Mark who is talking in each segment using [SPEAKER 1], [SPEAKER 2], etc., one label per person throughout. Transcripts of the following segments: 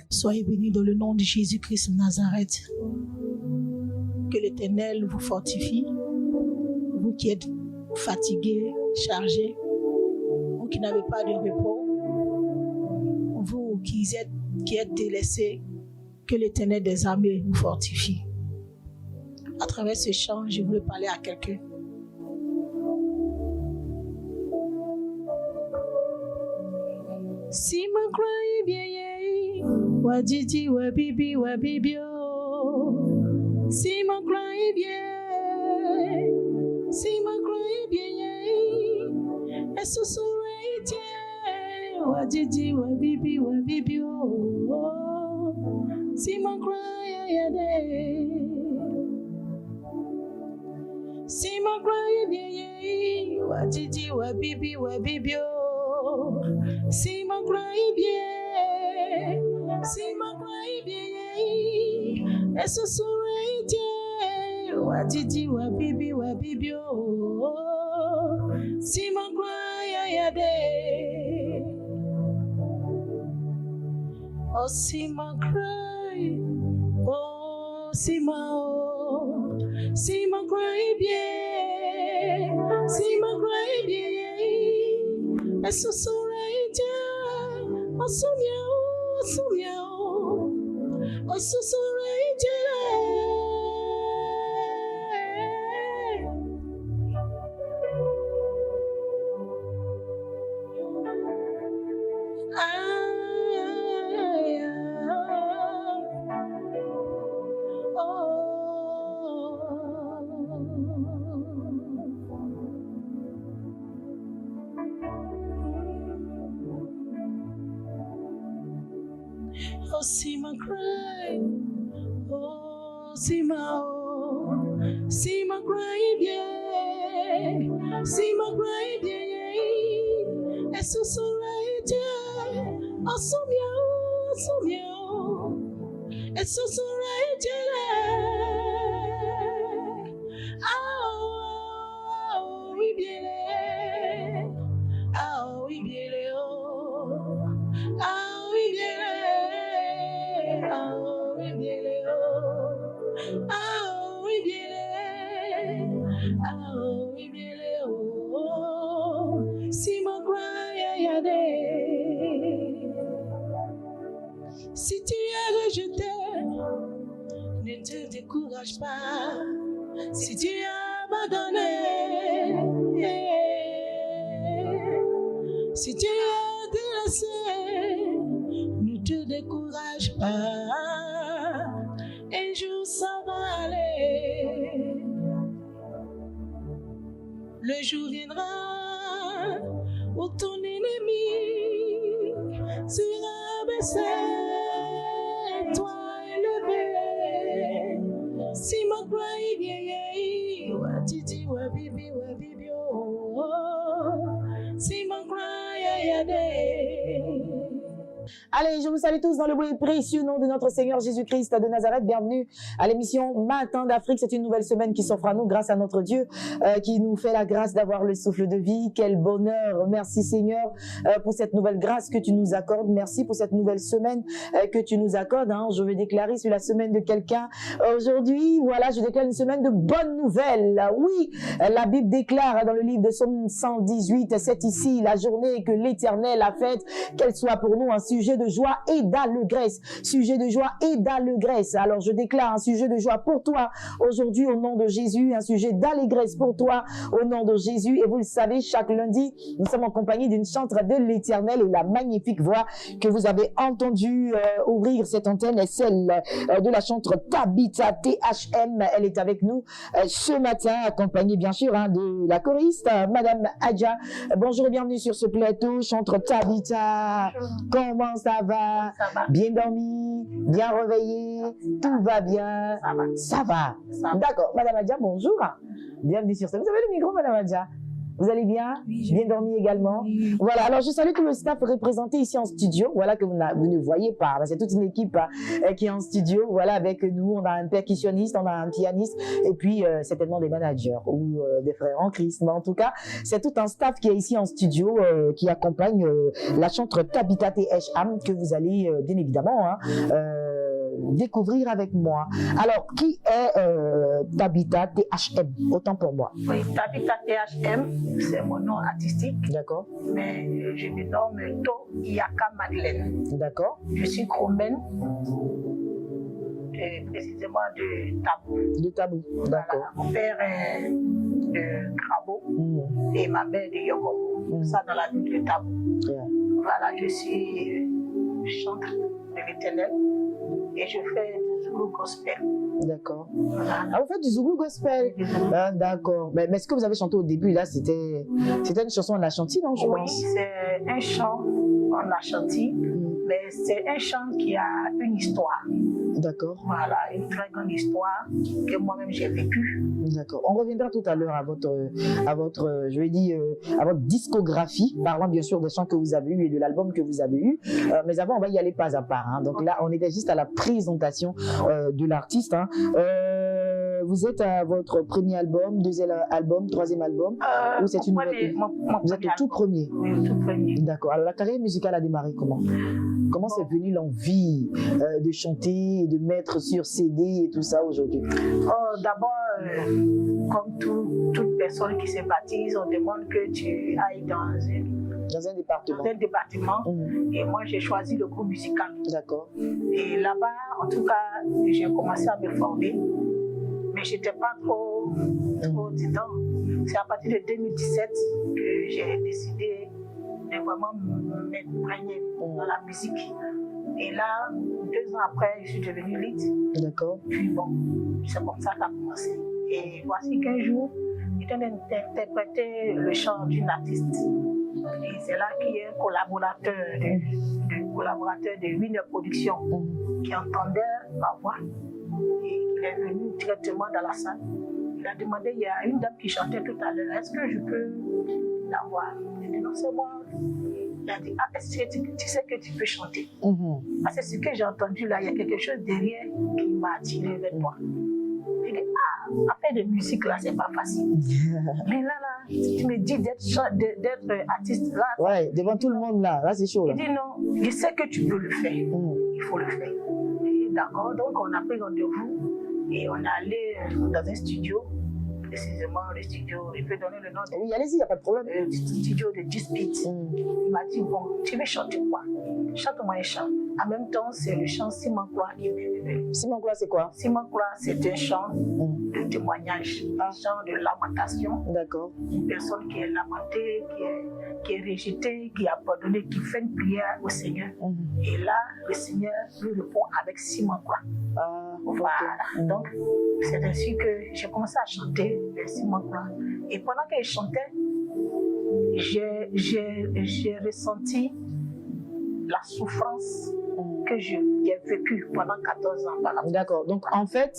[SPEAKER 1] Soyez bénis dans le nom de Jésus-Christ de Nazareth. Que l'Éternel vous fortifie, vous qui êtes fatigués, chargés, vous qui n'avez pas de repos, vous qui êtes délaissés, que l'Éternel des armées vous fortifie. À travers ce chant, je voulais parler à quelqu'un. Si ma croix bien, wajiji wabibi wabibio. Si ma croix bien, si ma croix bien, et ce soleil tient, wajiji wabibi wabibio. Si ma croix yade, si ma croix bien, wajiji wabibi wabibio. Si ma croix bien, si ma croix bien, et ce soleil tient, wajiji wabibi wabibio. Si ma croix yade, oh si ma croix, oh si ma croix bien, si ma croix bien. Et ce soleil tient, oh soumia, oh ce soleil tient. Oh, see my cry, oh, see my cry, bien, see my cry, bien, et ce soleil, oh, soumia, et ce soleil, oh, oui, bien, oh, oui, bien, oh, oui, bien. Si ma croix yade, si tu es rejeté, ne te décourage pas. Si tu es abandonné, si tu es délaissé, ne te décourage pas. Un jour ça va aller. Le jour viendra où ton ennemi sera baissé, toi élevé. Si ma croix vieille, wajiji wabibi wabibio. Si ma croix yade.
[SPEAKER 2] Allez, je vous salue tous dans le beau et précieux nom de notre Seigneur Jésus-Christ de Nazareth. Bienvenue à l'émission Matin d'Afrique. C'est une nouvelle semaine qui s'offre à nous grâce à notre Dieu qui nous fait la grâce d'avoir le souffle de vie. Quel bonheur. Merci Seigneur pour cette nouvelle grâce que tu nous accordes. Merci pour cette nouvelle semaine que tu nous accordes. Je vais déclarer sur la semaine de quelqu'un. Aujourd'hui, voilà, je déclare une semaine de bonnes nouvelles. Oui, la Bible déclare dans le livre de Psaume 118, c'est ici la journée que l'Éternel a faite, qu'elle soit pour nous un sujet de joie et d'allégresse. Sujet de joie et d'allégresse. Alors je déclare un sujet de joie pour toi aujourd'hui au nom de Jésus, un sujet d'allégresse pour toi au nom de Jésus. Et vous le savez, chaque lundi, nous sommes en compagnie d'une chantre de l'Éternel et la magnifique voix que vous avez entendue ouvrir cette antenne est celle de la chantre Tabitha THM. Elle est avec nous ce matin, accompagnée bien sûr de la choriste Madame Adja. Bonjour et bienvenue sur ce plateau, chantre Tabitha. Comment ça va?
[SPEAKER 3] Ça va.
[SPEAKER 2] Bien dormi? Bien réveillé? Tout va bien?
[SPEAKER 3] Ça va.
[SPEAKER 2] Ça va.
[SPEAKER 3] Ça va.
[SPEAKER 2] D'accord. Madame Adja, bonjour. Bienvenue sur ce. Vous avez le micro, Madame Adja? Vous allez bien?
[SPEAKER 1] Oui,
[SPEAKER 2] Bien dormi également?
[SPEAKER 1] Oui.
[SPEAKER 2] Voilà, alors je salue tout le staff représenté ici en studio, voilà, que vous ne voyez pas. C'est toute une équipe qui est en studio, voilà, avec nous. On a un percussionniste, on a un pianiste, et puis certainement des managers ou des frères en Christ. Mais en tout cas, c'est tout un staff qui est ici en studio, qui accompagne la chanteuse Tabitha THM, que vous allez bien évidemment découvrir avec moi. Alors, qui est Tabitha THM? Autant pour moi.
[SPEAKER 1] Oui, Tabitha THM, c'est mon nom artistique,
[SPEAKER 2] D'accord,
[SPEAKER 1] mais je me nomme To Yaka Madeleine.
[SPEAKER 2] d'accord,
[SPEAKER 1] Je suis romaine, précisément de Tabou.
[SPEAKER 2] de Tabou, d'accord.
[SPEAKER 1] Voilà, mon père est de Grabo et ma mère de Yokomo. Tout ça dans la ville de Tabou.
[SPEAKER 2] Yeah.
[SPEAKER 1] Voilà, je suis chanteuse de l'Éternel et je fais du Zoulou gospel.
[SPEAKER 2] D'accord.
[SPEAKER 1] Voilà.
[SPEAKER 2] Ah, vous faites du Zoulou gospel? Ah, d'accord. Mais ce que vous avez chanté au début, là, c'était une chanson en Ashanti, non, je
[SPEAKER 1] Oui,
[SPEAKER 2] pense?
[SPEAKER 1] c'est un chant en Ashanti, mais c'est un chant qui a une histoire.
[SPEAKER 2] D'accord.
[SPEAKER 1] Voilà, une très grande histoire que moi-même j'ai vécue.
[SPEAKER 2] D'accord. On reviendra tout à l'heure à votre, je vais dire, à votre discographie, parlant bien sûr des chants que vous avez eus et de l'album que vous avez eu. Mais avant, on va y aller pas à pas. Hein. Donc là, on était juste à la présentation de l'artiste. Hein. Vous êtes à votre premier album, deuxième album, troisième album, ou c'est une nouvelle? Vous êtes le tout premier.
[SPEAKER 1] Oui, le tout premier.
[SPEAKER 2] D'accord. Alors la carrière musicale a démarré comment? Comment c'est venu l'envie de chanter, de mettre sur CD et tout ça aujourd'hui?
[SPEAKER 1] D'abord, comme toute personne qui se baptise, on demande que tu ailles dans
[SPEAKER 2] un département.
[SPEAKER 1] Et moi, j'ai choisi le groupe musical.
[SPEAKER 2] D'accord.
[SPEAKER 1] Et là-bas, en tout cas, j'ai commencé à me former. Mais je n'étais pas trop dedans. C'est à partir de 2017 que j'ai décidé de vraiment m'imprégner dans la musique. Et là, 2 ans après, je suis devenue lead.
[SPEAKER 2] D'accord.
[SPEAKER 1] Puis bon, c'est comme ça que ça a commencé. Et voici qu'un jour, j'étais interprété le chant d'une artiste. Et c'est là qu'il y a un collaborateur de Winner Production qui entendait ma voix. Et il est venu directement dans la salle. Il a demandé, il y a une dame qui chantait tout à l'heure, est-ce que je peux la voir? Il a dit, non, c'est moi. Il a dit, ah, est-ce que tu sais que tu peux chanter? Parce que ce que j'ai entendu là, il y a quelque chose derrière qui m'a attiré vers toi. Il dit, ah, affaire de musique là, c'est pas facile. Mais là, tu me dis d'être artiste là.
[SPEAKER 2] Ouais, devant tout le monde là c'est chaud. Là.
[SPEAKER 1] Il dit, non, je sais que tu peux le faire. Il faut le faire. D'accord, donc on a pris rendez-vous et on est allé dans un studio, précisément le studio, il peut donner le nom.
[SPEAKER 2] Oui, allez-y, il n'y a pas de problème.
[SPEAKER 1] Le studio de Dispit. Il m'a dit, bon, tu veux chanter quoi? Chante-moi un chant. En même temps, c'est le chant Simankwa qui m'est venu.
[SPEAKER 2] Simankwa, c'est quoi?
[SPEAKER 1] Simankwa, c'est un chant de témoignage, un chant de lamentation.
[SPEAKER 2] D'accord.
[SPEAKER 1] Une personne qui est lamentée, qui est rejetée, qui est abandonnée, qui fait une prière au Seigneur. Et là, le Seigneur lui répond avec Simankwa. Voilà. Donc, c'est ainsi que j'ai commencé à chanter le Simankwa. Et pendant que je chantais, j'ai ressenti la souffrance que j'ai vécue pendant 14 ans.
[SPEAKER 2] D'accord. Donc, en fait,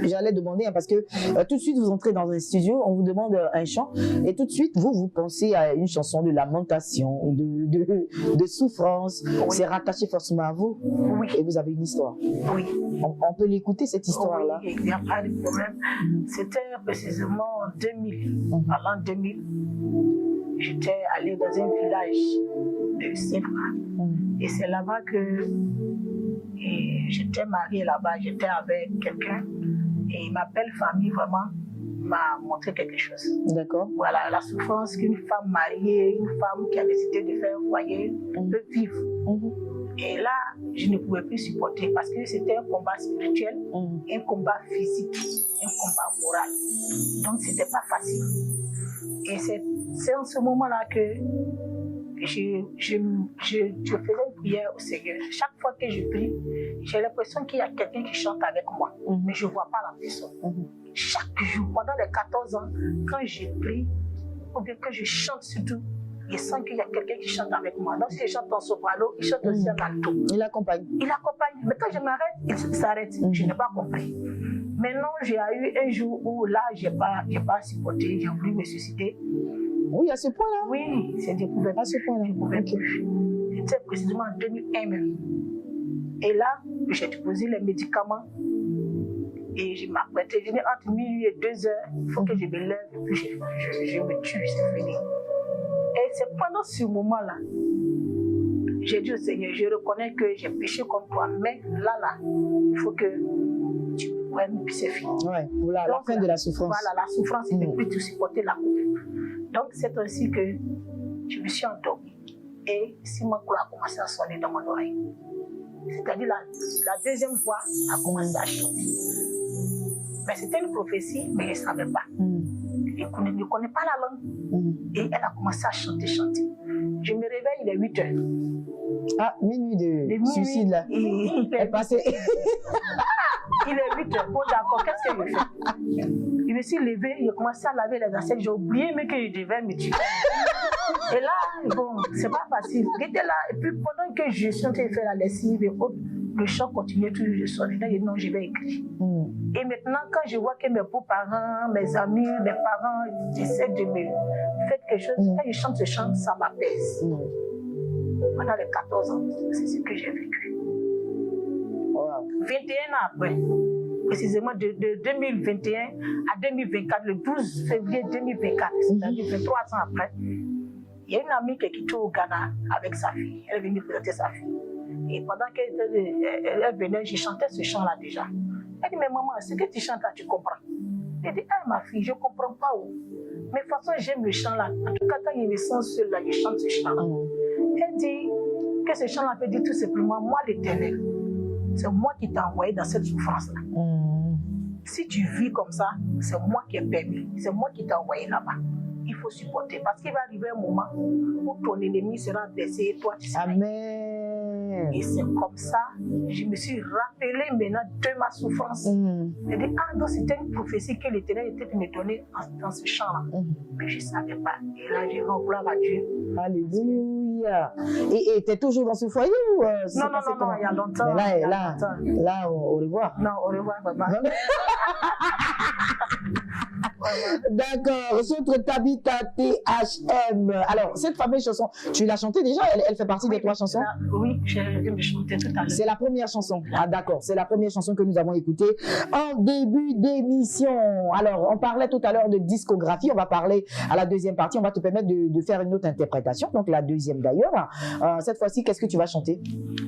[SPEAKER 2] j'allais demander, hein, parce que tout de suite, vous entrez dans un studio, on vous demande un chant, et tout de suite, vous pensez à une chanson de lamentation, de souffrance. Oui. C'est rattaché forcément à vous.
[SPEAKER 1] Oui.
[SPEAKER 2] Et vous avez une histoire.
[SPEAKER 1] Oui.
[SPEAKER 2] On peut l'écouter, cette histoire-là?
[SPEAKER 1] Oui, il n'y a pas de problème. C'était précisément en 2000. À l'an 2000, j'étais allée dans un village de Sèvres. Et c'est là-bas que j'étais mariée là-bas, j'étais avec quelqu'un. Et ma belle famille, vraiment, m'a montré quelque chose.
[SPEAKER 2] D'accord.
[SPEAKER 1] Voilà, la souffrance qu'une femme mariée, une femme qui a décidé de faire un foyer peut vivre. Et là, je ne pouvais plus supporter parce que c'était un combat spirituel, un combat physique, un combat moral. Donc, c'était pas facile. Et c'est en ce moment-là que je faisais une prière au Seigneur. Chaque fois que je prie, j'ai l'impression qu'il y a quelqu'un qui chante avec moi, mais je ne vois pas la personne. Chaque jour, pendant les 14 ans, quand je prie, ou bien que je chante surtout, je sens qu'il y a quelqu'un qui chante avec moi. Donc si je chante en soprano, il chante aussi en alto.
[SPEAKER 2] Il accompagne.
[SPEAKER 1] Il accompagne. Mais quand je m'arrête, il s'arrête. Je n'ai pas compris. Maintenant, j'ai eu un jour où là, j'ai pas supporté, j'ai voulu me suicider.
[SPEAKER 2] Oui, à ce point-là.
[SPEAKER 1] Oui, c'est découvert.
[SPEAKER 2] À ce point-là.
[SPEAKER 1] Je ne pouvais plus. C'était précisément en 2001 même. Et là, j'ai déposé les médicaments et je m'apprêtais. Je dis entre minuit et 2 heures, il faut que je me lève et puis je me tue, c'est fini. Et c'est pendant ce moment-là, j'ai dit au Seigneur, je reconnais que j'ai péché contre toi, mais là, il faut que tu me prennes, puis c'est fini.
[SPEAKER 2] Ouais, voilà, la fin de la souffrance.
[SPEAKER 1] Voilà, la souffrance, et depuis tu supporter la coupe. Donc c'est ainsi que je me suis endormie. Et Simon Koula a commencé à sonner dans mon oreille. C'est-à-dire la deuxième voix a commencé à chanter. Mais c'était une prophétie, mais elle ne savait pas. Elle ne connaît pas la langue. Et elle a commencé à chanter. Je me réveille, il est 8 heures.
[SPEAKER 2] Ah, minuit de suicide là. Elle est passée.
[SPEAKER 1] Il est 8 heures. Bon, d'accord, qu'est-ce que je fais? Je me suis levée, j'ai commencé à laver les assiettes. J'ai oublié mais que je devais me tuer. Et là, bon, c'est pas facile. J'étais là, et puis pendant que je suis en train de faire la lessive et autres, le chant continuait toujours de sonner. Là, j'ai dit non, je vais écrire. Et maintenant, quand je vois que mes beaux-parents, mes amis, mes parents essaient de me faire quelque chose, quand je chante ce chant, ça m'apaise. Pendant les 14 ans, c'est ce que j'ai vécu. 21 ans après, précisément de 2021 à 2024, le 12 février 2024, c'est-à-dire 23 ans après, il y a une amie qui est quittée au Ghana avec sa fille. Elle est venue présenter sa fille. Et pendant qu'elle venait, je chantais ce chant-là déjà. Elle dit, mais maman, ce que tu chantes là, tu comprends? Elle dit, ah ma fille, je ne comprends pas où. Mais de toute façon, j'aime le chant-là. En tout cas, quand il me sent seul là, je chante ce chant-là. Elle dit que ce chant-là veut dire tout simplement, moi l'Éternel, c'est moi qui t'ai envoyé dans cette souffrance-là. Si tu vis comme ça, c'est moi qui ai permis. C'est moi qui t'ai envoyé là-bas. Il faut supporter. Parce qu'il va arriver un moment où ton ennemi sera blessé et toi, tu seras.
[SPEAKER 2] Amen.
[SPEAKER 1] Et c'est comme ça, je me suis rappelé maintenant de ma souffrance. Je dis, ah non, c'était une prophétie que l'Éternel était de me donner dans ce champ-là. Mais je ne savais pas. Et là, j'ai rendu gloire à Dieu.
[SPEAKER 2] Alléluia. Et tu es toujours dans ce foyer ou
[SPEAKER 1] non, il y a longtemps.
[SPEAKER 2] Mais là, au revoir.
[SPEAKER 1] Non, au revoir, maman.
[SPEAKER 2] D'accord, Centre Tabitha THM. Alors, cette fameuse chanson, tu l'as chantée déjà? Elle fait partie des 3 chansons?
[SPEAKER 1] Oui, je vais chanter tout à l'heure.
[SPEAKER 2] C'est la première chanson. Ah, d'accord, c'est la première chanson que nous avons écoutée en début d'émission. Alors, on parlait tout à l'heure de discographie. On va parler à la deuxième partie. On va te permettre de faire une autre interprétation. Donc, la deuxième d'ailleurs. Cette fois-ci, qu'est-ce que tu vas chanter?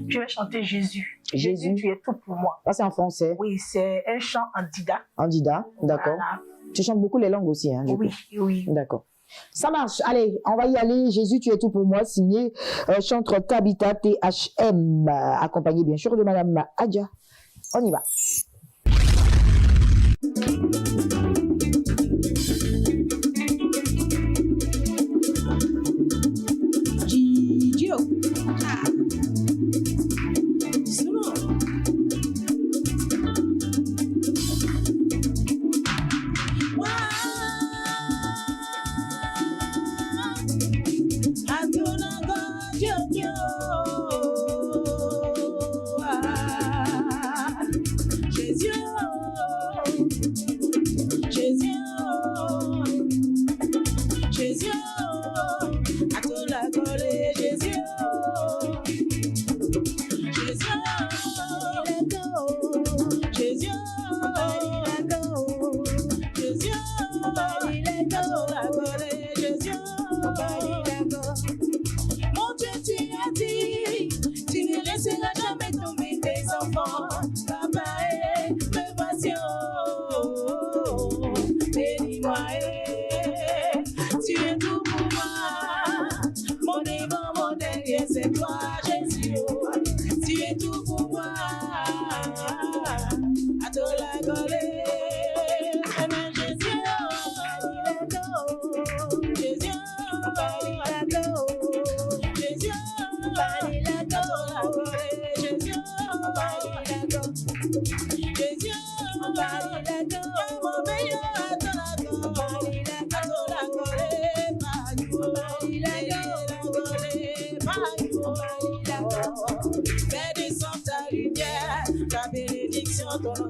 [SPEAKER 1] Je vais chanter Jésus.
[SPEAKER 2] Jésus,
[SPEAKER 1] tu es tout pour moi.
[SPEAKER 2] Ça, c'est en français.
[SPEAKER 1] Oui, c'est un chant en dida.
[SPEAKER 2] En dida, d'accord. Voilà. Tu chantes beaucoup les langues aussi, hein?
[SPEAKER 1] Oui.
[SPEAKER 2] D'accord. Ça marche. Allez, on va y aller. Jésus, tu es tout pour moi, signé chantre Tabitha THM, accompagné bien sûr de Madame Adja. On y va.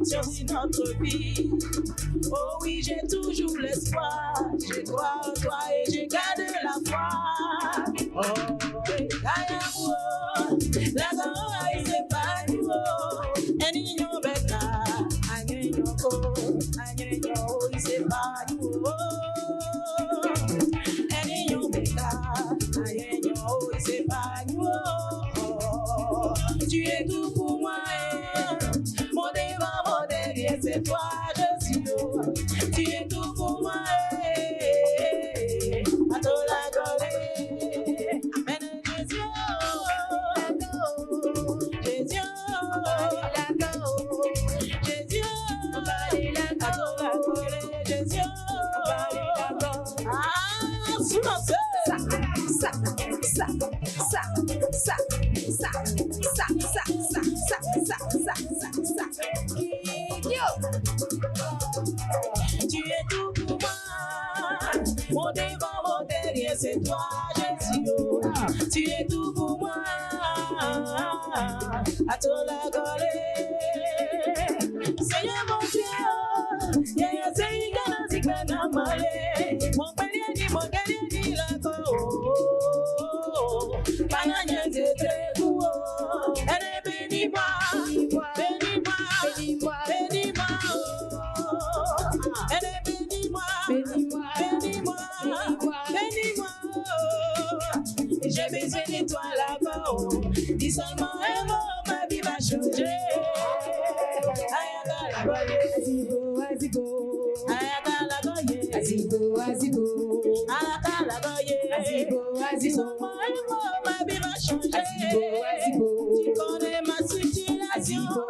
[SPEAKER 1] sur notre vie. Oh oui, j'ai toujours l'espoir. Je crois en toi et je garde la foi. Oh, Kayamu, la goa is a pario. And in your beka, and in your go, and in your is a pario. And in your beka, and in your is a pario. Tu es tout pour moi, mon devant, mon derrière, c'est toi, je suis l'eau. Tu es tout pour moi, à toi la gorée. Mais Jésus, Jésus, Jésus, à toi la gorée, Jésus. Ah, souvent ça. Tu es tout pour moi, mon devant, mon derrière, c'est toi, Jésus. Tu es tout pour moi, à toi la gorée. Seigneur mon Dieu, yaya seigana zikana male, mon père dit la go. Pananya zete kuo, ene bénis-moi, bénis-moi, bénis-moi, bénis-moi, ene bénis-moi, bénis-moi, bénis-moi, bénis-moi. J'ai besoin de toi là-bas, dis seulement un mot, ma vie va changer. Ayaga la goye, azigo, azigo, ayaga la goye, azigo, azigo, ayaga la goye, azigo, azigo, seulement un mot, ma vie va changer. Azigo, azigo, tu connais ma situation, azigo,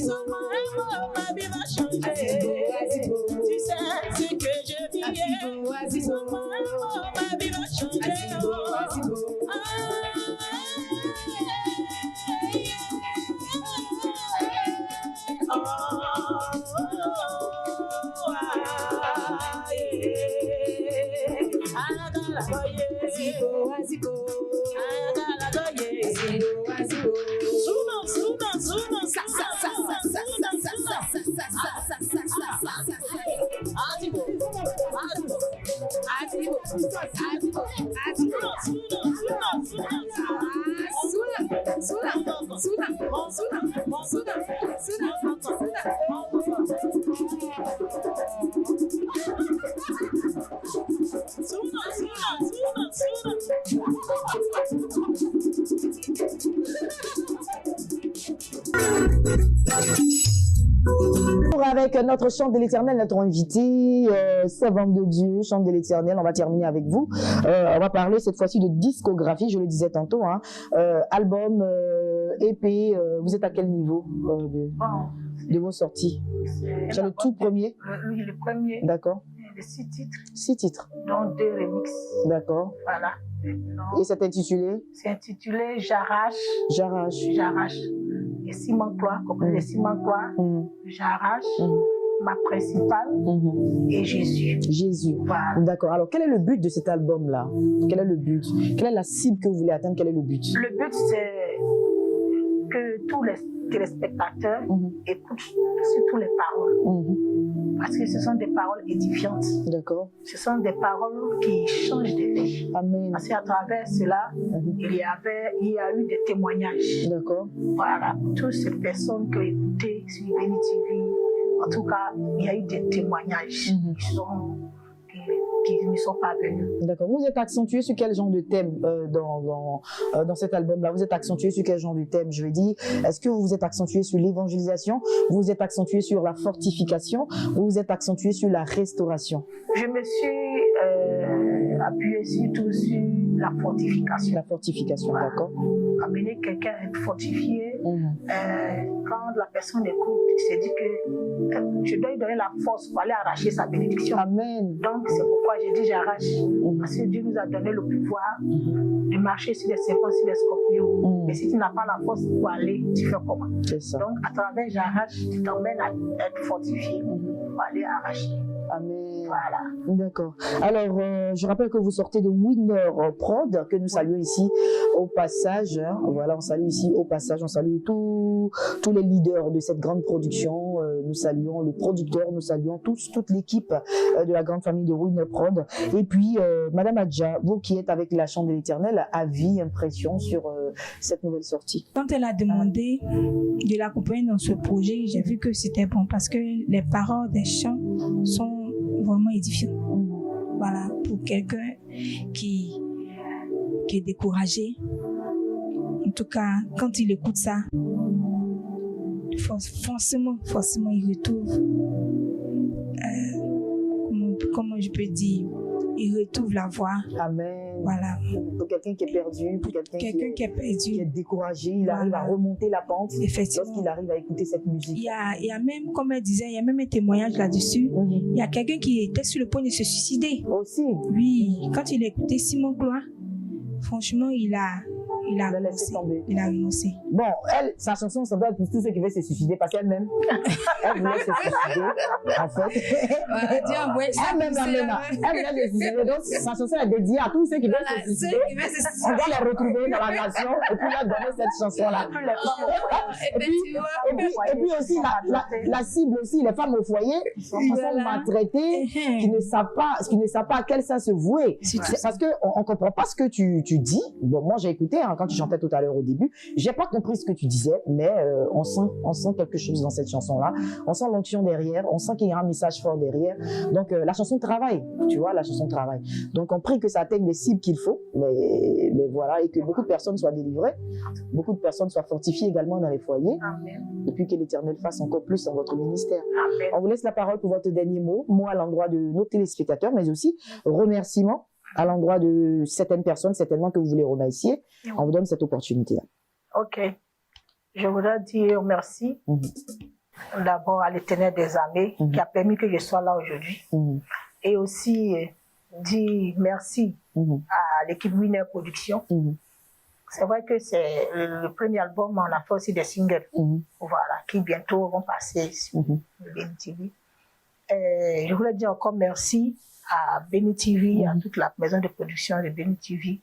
[SPEAKER 1] seulement un mot, ma vie va changer. Azigo, azigo, tu sais ce que je vis, azigo, azigo, seulement un mot, ma vie va changer. Azigo, azigo,
[SPEAKER 2] Avec notre chant de l'Éternel, notre invité, servante de Dieu, chant de l'Éternel, on va terminer avec vous. On va parler cette fois-ci de discographie, je le disais tantôt, hein. Album, EP, vous êtes à quel niveau de vos sorties? C'est le tout premier?
[SPEAKER 1] Oui, le premier.
[SPEAKER 2] D'accord.
[SPEAKER 1] Les 6 titres.
[SPEAKER 2] 6 titres.
[SPEAKER 1] Dont 2 remixes.
[SPEAKER 2] D'accord.
[SPEAKER 1] Voilà.
[SPEAKER 2] Et c'est intitulé?
[SPEAKER 1] C'est intitulé J'arrache.
[SPEAKER 2] J'arrache.
[SPEAKER 1] J'arrache. Les ciments-clois, comprenez les ciments-clois. J'arrache. Ma principale et Jésus.
[SPEAKER 2] Jésus. Voilà. D'accord. Alors, quel est le but de cet album-là? Quel est le but? Quelle est la cible que vous voulez atteindre? Quel est le but?
[SPEAKER 1] Le but, c'est que tous les téléspectateurs écoutent surtout les paroles. Parce que ce sont des paroles édifiantes. D'accord. Ce sont des paroles qui changent de vie. Amen. Parce qu'à travers cela, il y a eu des témoignages. D'accord. Voilà. Toutes ces personnes qui ont écouté sur Béni TV, en tout cas, il y a eu des témoignages qui ne sont pas venus. D'accord. Vous êtes accentué sur quel genre de thème dans cet album-là? Vous êtes accentué sur quel genre de thème? Je veux dire, est-ce que vous vous êtes accentué sur l'évangélisation? Vous vous êtes accentué sur la fortification? Vous vous êtes accentué sur la restauration? Je me suis appuyé surtout sur la fortification. La fortification, voilà. D'accord. Amener quelqu'un à être fortifié, quand la personne écoute, il se dit que je dois lui donner la force pour aller arracher sa bénédiction. Amen. Donc c'est pourquoi j'ai dit j'arrache. Parce que Dieu nous a donné le pouvoir de marcher sur les serpents, sur les scorpions. Mais si tu n'as pas la force pour aller, tu fais comment? C'est ça. Donc à travers j'arrache, tu t'emmènes à être fortifié pour aller arracher. Amen. Voilà. D'accord. Alors, je rappelle que vous sortez de Winner Prod, que nous saluons ici au passage. Hein. Voilà, on salue ici au passage, on salue tous les leaders de cette grande production,
[SPEAKER 2] nous saluons le producteur, nous saluons toute l'équipe de la grande famille de Winner Prod. Et puis, Madame Adja, vous qui êtes avec la Chambre de l'Éternel, avis, impression sur cette nouvelle sortie?
[SPEAKER 3] Quand elle a demandé de l'accompagner dans ce projet, j'ai vu que c'était bon parce que les paroles des chants sont vraiment édifiantes. Voilà, pour quelqu'un qui est découragé. En tout cas, quand il écoute ça, forcément, il retrouve, comment je peux dire, il retrouve la voix.
[SPEAKER 2] Amen.
[SPEAKER 3] Voilà.
[SPEAKER 2] Pour quelqu'un qui est perdu, pour quelqu'un qui est perdu, qui est découragé, il arrive à remonter la pente lorsqu'il arrive à écouter cette musique.
[SPEAKER 3] Il y a même, comme elle disait, il y a même un témoignage là-dessus. Il y a quelqu'un qui était sur le point de se suicider.
[SPEAKER 2] Aussi.
[SPEAKER 3] Oui, quand il a écouté Simon Gloire, franchement, il a
[SPEAKER 2] laissé tomber.
[SPEAKER 3] Il a renoncé.
[SPEAKER 2] Bon, elle, sa chanson, ça doit être pour tous ceux qui veulent se suicider parce qu'elle-même, elle voulait se suicider, en fait. Elle voulait se suicider. Donc, sa chanson est dédiée à tous ceux qui veulent se suicider. On doit les retrouver dans la nation et puis leur donner cette chanson-là. Et puis aussi, la cible aussi, les femmes au foyer, sont maltraitées, qui ne savent pas à quel sens se vouer. Parce qu'on ne comprend pas ce que tu dis. Bon, moi, j'ai écouté, quand tu chantais tout à l'heure au début, j'ai pas compris ce que tu disais, mais on sent quelque chose dans cette chanson-là. On sent l'onction derrière, on sent qu'il y a un message fort derrière. Donc la chanson travaille, tu vois, la chanson travaille. Donc on prie que ça atteigne les cibles qu'il faut, mais voilà, et que beaucoup de personnes soient délivrées, beaucoup de personnes soient fortifiées également dans les foyers. Amen. Et puis que l'Éternel fasse encore plus dans votre ministère. Amen. On vous laisse la parole pour votre dernier mot, moi à l'endroit de nos téléspectateurs, mais aussi remerciements à l'endroit de certaines personnes, certainement que vous voulez remercier. On vous donne cette opportunité-là.
[SPEAKER 1] Ok. Je voudrais dire merci d'abord à l'Éternel des armées qui a permis que je sois là aujourd'hui. Et aussi dire merci à l'équipe Winner Production. C'est vrai que c'est le premier album, on a fait aussi des singles, voilà, qui bientôt vont passer sur BNTV. Je voulais dire encore merci à BNTV, à toute la maison de production de BNTV,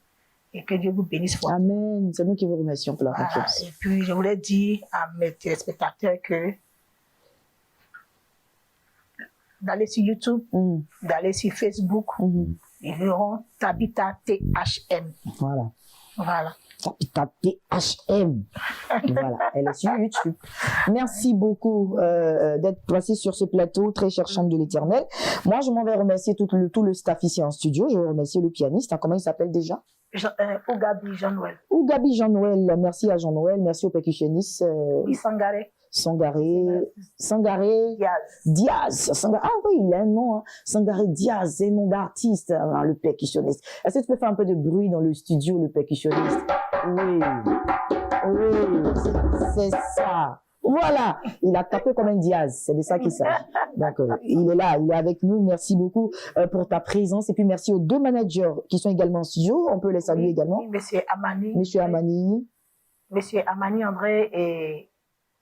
[SPEAKER 1] et que Dieu vous bénisse fort.
[SPEAKER 2] Amen. C'est nous qui vous remercions pour la confiance.
[SPEAKER 1] Et puis, je voulais dire à mes téléspectateurs que d'aller sur YouTube, d'aller sur Facebook, ils verront Tabitha THM. Voilà.
[SPEAKER 2] Tabitha THM. Voilà, elle est sur YouTube. Merci beaucoup d'être placé sur ce plateau, très chère Chambre de l'Éternel. Moi, je m'en vais remercier tout le staff ici en studio. Je vais remercier le pianiste. Comment il s'appelle déjà?
[SPEAKER 1] Ougabi Jean-Noël.
[SPEAKER 2] Ougabi Jean-Noël. Merci à Jean-Noël. Merci au percussionniste. Sangaré Diaz. Ah oui, il a un nom. Sangaré Diaz, c'est un nom d'artiste, le percussionniste. Est-ce que tu peux faire un peu de bruit dans le studio, le percussionniste? Oui, c'est ça. Voilà, il a tapé comme un Diaz, c'est de ça qu'il s'agit. Donc, il est là, il est avec nous. Merci beaucoup pour ta présence. Et puis, merci aux deux managers qui sont également en studio. On peut les saluer également.
[SPEAKER 1] Monsieur Amani. Monsieur Amani André et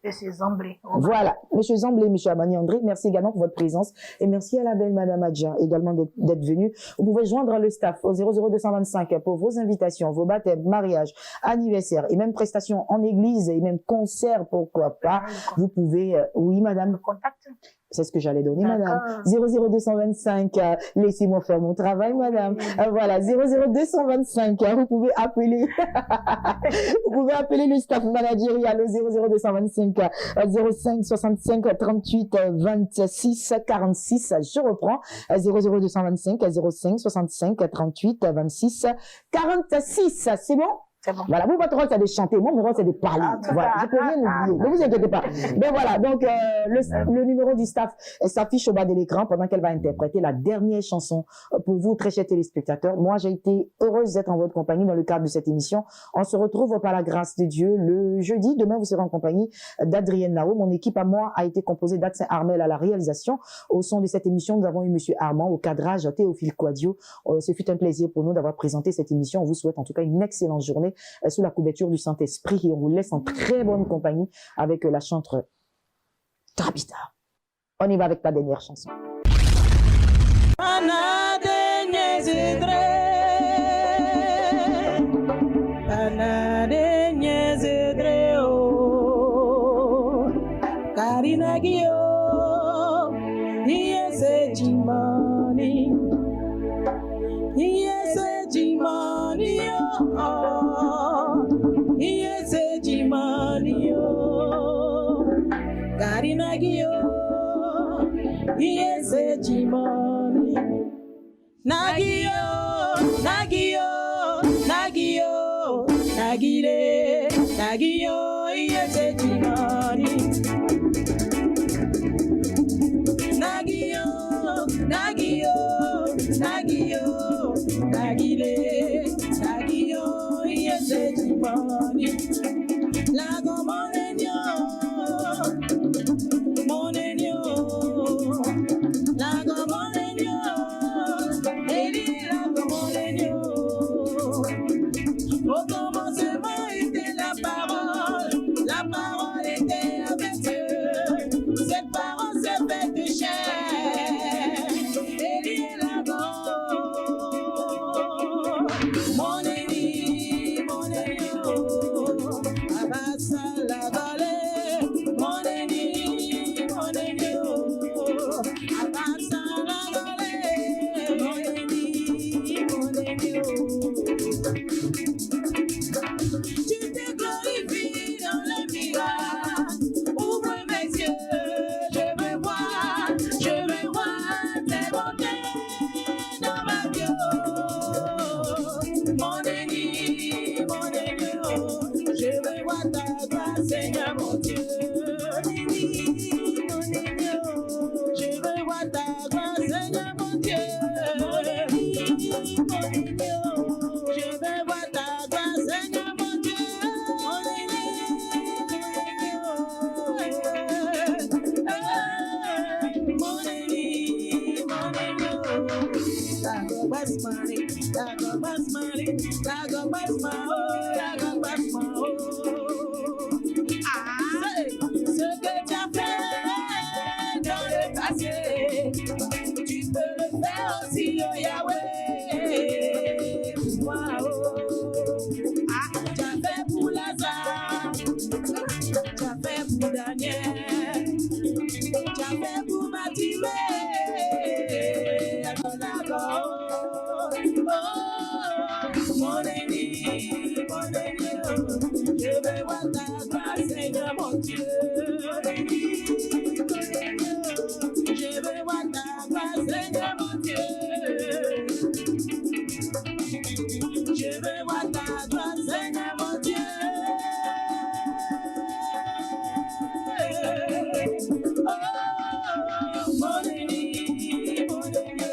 [SPEAKER 1] Monsieur Zamblé.
[SPEAKER 2] Voilà, Monsieur Zamblé, Monsieur Amani André, merci également pour votre présence et merci à la belle Madame Adja également d'être venue. Vous pouvez joindre le staff au 00225 pour vos invitations, vos baptêmes, mariages, anniversaires et même prestations en église et même concerts, pourquoi pas. Vous pouvez, oui Madame.
[SPEAKER 1] Contact.
[SPEAKER 2] C'est ce que j'allais donner, madame. 00225, laissez-moi faire mon travail, madame. Voilà, 00225, vous pouvez appeler, vous pouvez appeler le staff managérial au 00225, 05 65 38 26 46. Je reprends, 00225, 05 65 38 26 46. C'est bon?
[SPEAKER 1] C'est bon.
[SPEAKER 2] Voilà, vous, votre rôle, c'est de chanter. Moi, mon rôle, c'est de parler. Voilà, je peux rien oublier. Ne vous inquiétez pas. Mais voilà, donc, le numéro du staff s'affiche au bas de l'écran pendant qu'elle va interpréter la dernière chanson pour vous, très chers téléspectateurs. Moi, j'ai été heureuse d'être en votre compagnie dans le cadre de cette émission. On se retrouve par la grâce de Dieu le jeudi. Demain, vous serez en compagnie d'Adrienne Nao. Mon équipe à moi a été composée d'Adrien Armel à la réalisation. Au son de cette émission, nous avons eu Monsieur Armand au cadrage, Théophile Quadio. Ce fut un plaisir pour nous d'avoir présenté cette émission. On vous souhaite en tout cas une excellente journée sous la couverture du Saint-Esprit et on vous laisse en très bonne compagnie avec la chanteuse Tabitha. On y va avec ta dernière chanson.
[SPEAKER 3] Karina Guillaume
[SPEAKER 1] Yese Jimoni. Nagio, Nagio, Nagio, Nagire, Nagio, Yese Jimoni. Nagio, Nagio, Nagio, Nagile, Nagio, Yese Jimoni. Lago Monenio, Monenio, Lago Monenio, Eli Lago Monenio. Au commencement était la parole était avec Dieu. Cette parole s'est faite de chair. Eli Lago, Monenio, Monenio. Abasa la gole, moneni, moneni, abasa la gole, moneni, moneni. Tu te glorifies dans le miracles, ouvre mes yeux, je veux voir tes bontés dans ma vie. Moneni, moneni. Je veux voir ta grâce, Seigneur mon Dieu. Je veux voir ta grâce, Seigneur mon Dieu. Je veux voir ta grâce, Seigneur mon Dieu. Ce que tu as fait dans le passé, tu peux le faire aussi, oh Yahweh. Pour moi, oh. Tu as fait pour Lazare, tu as fait pour Daniel, tu as fait pour Mathilde. Mon ennemi, je veux voir ta grâce, Seigneur mon Dieu. Je veux voir ta grâce, Seigneur mon Dieu. Je veux voir ta grâce, Seigneur mon Dieu. Oh, mon ennemi, mon ennemi.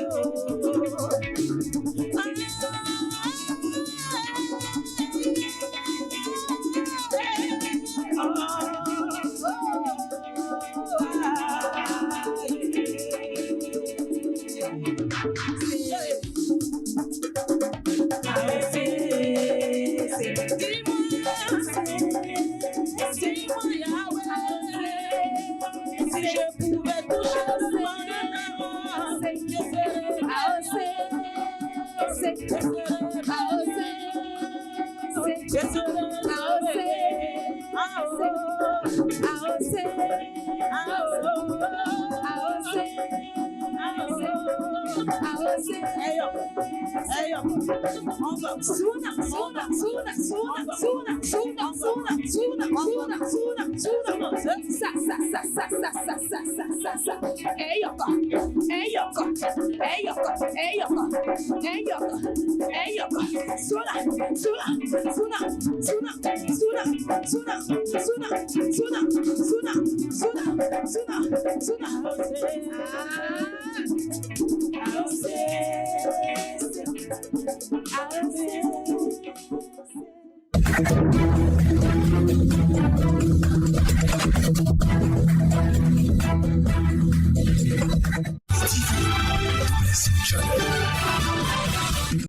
[SPEAKER 4] Blessing Channel.